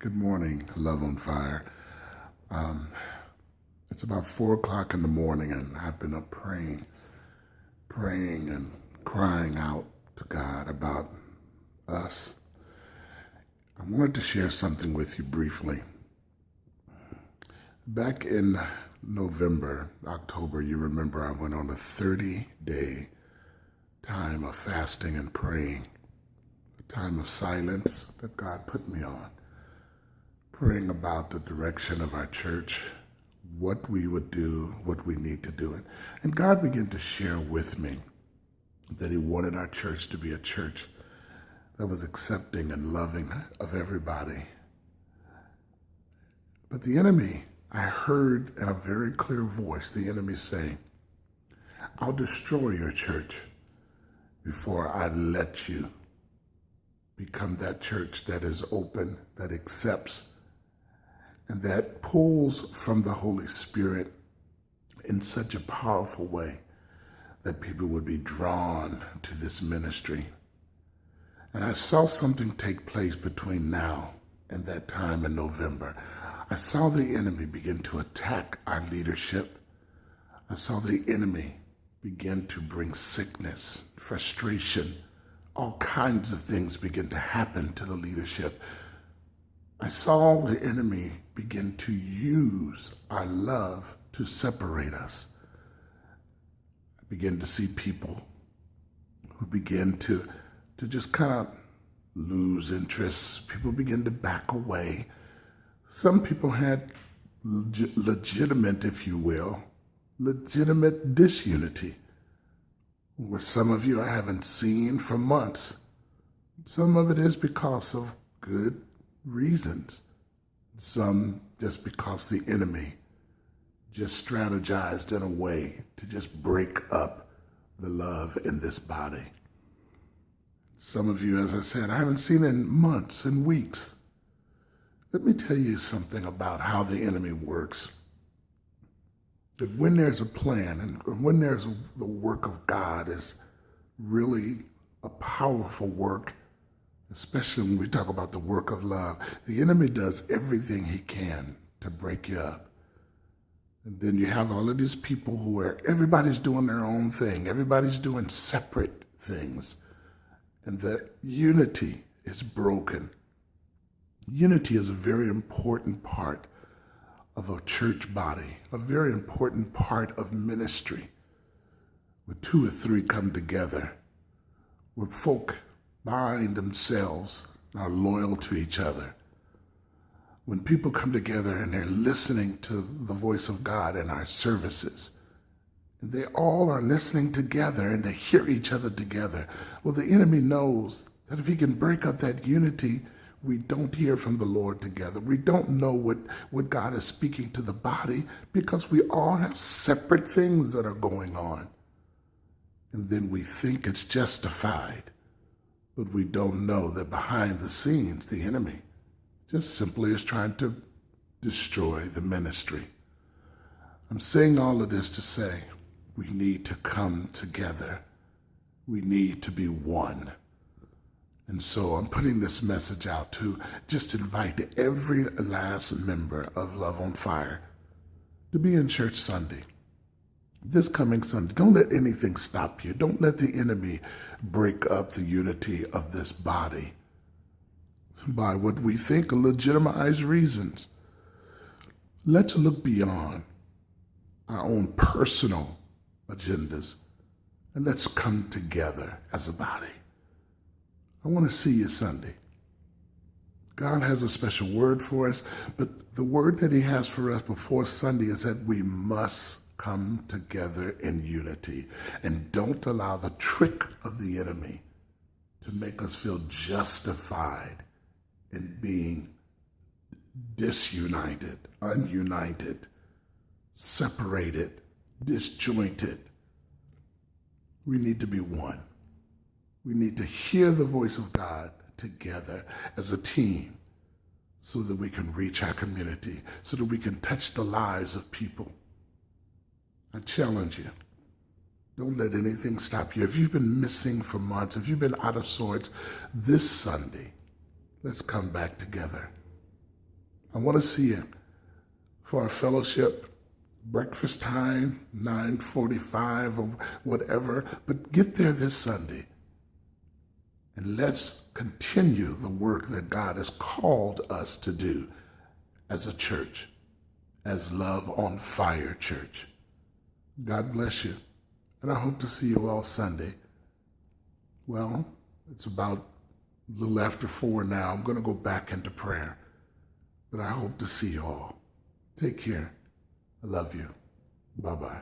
Good morning, Love on Fire. Um, it's about 4 o'clock in the morning, and I've been up praying and crying out to God about us. I wanted to share something with you briefly. Back in October, you remember I went on a 30-day time of fasting and praying, a time of silence that God put me on, praying about the direction of our church, what we would do, what we need to do. And God began to share with me that He wanted our church to be a church that was accepting and loving of everybody. But the enemy, I heard in a very clear voice, the enemy say, "I'll destroy your church before I let you become that church that is open, that accepts, and that pulls from the Holy Spirit in such a powerful way that people would be drawn to this ministry." And I saw something take place between now and that time in November. I saw the enemy begin to attack our leadership. I saw the enemy begin to bring sickness, frustration, all kinds of things begin to happen to the leadership. I saw the enemy begin to use our love to separate us. I began to see people who begin to just kind of lose interest. People begin to back away. Some people had legitimate, if you will, legitimate disunity, where some of you I haven't seen for months. Some of it is because of good reasons. Some just because the enemy just strategized in a way to just break up the love in this body. Some of you, as I said, I haven't seen in months and weeks. Let me tell you something about how the enemy works. That when there's a plan and when there's the work of God is really a powerful work, especially when we talk about the work of love, the enemy does everything he can to break you up. And then you have all of these people everybody's doing their own thing. Everybody's doing separate things. And the unity is broken. Unity is a very important part of a church body, a very important part of ministry. Where 2 or 3 come together, where folk bind themselves and are loyal to each other. When people come together and they're listening to the voice of God in our services, and they all are listening together and they hear each other together. Well, the enemy knows that if he can break up that unity, we don't hear from the Lord together. We don't know what God is speaking to the body because we all have separate things that are going on. And then we think it's justified, but we don't know that behind the scenes, the enemy just simply is trying to destroy the ministry. I'm saying all of this to say, we need to come together. We need to be one. And so I'm putting this message out to just invite every last member of Love on Fire to be in church Sunday. This coming Sunday. Don't let anything stop you. Don't let the enemy break up the unity of this body by what we think are legitimized reasons. Let's look beyond our own personal agendas, and let's come together as a body. I want to see you Sunday. God has a special word for us, but the word that He has for us before Sunday is that we must come together in unity, and don't allow the trick of the enemy to make us feel justified in being disunited, ununited, separated, disjointed. We need to be one. We need to hear the voice of God together as a team so that we can reach our community, so that we can touch the lives of people. I challenge you. Don't let anything stop you. If you've been missing for months, if you've been out of sorts, this Sunday, let's come back together. I want to see you for our fellowship breakfast time, 9:45 or whatever. But get there this Sunday. And let's continue the work that God has called us to do as a church, as Love on Fire Church. God bless you. And I hope to see you all Sunday. Well, it's about a little after 4 now. I'm going to go back into prayer. But I hope to see you all. Take care. I love you. Bye-bye.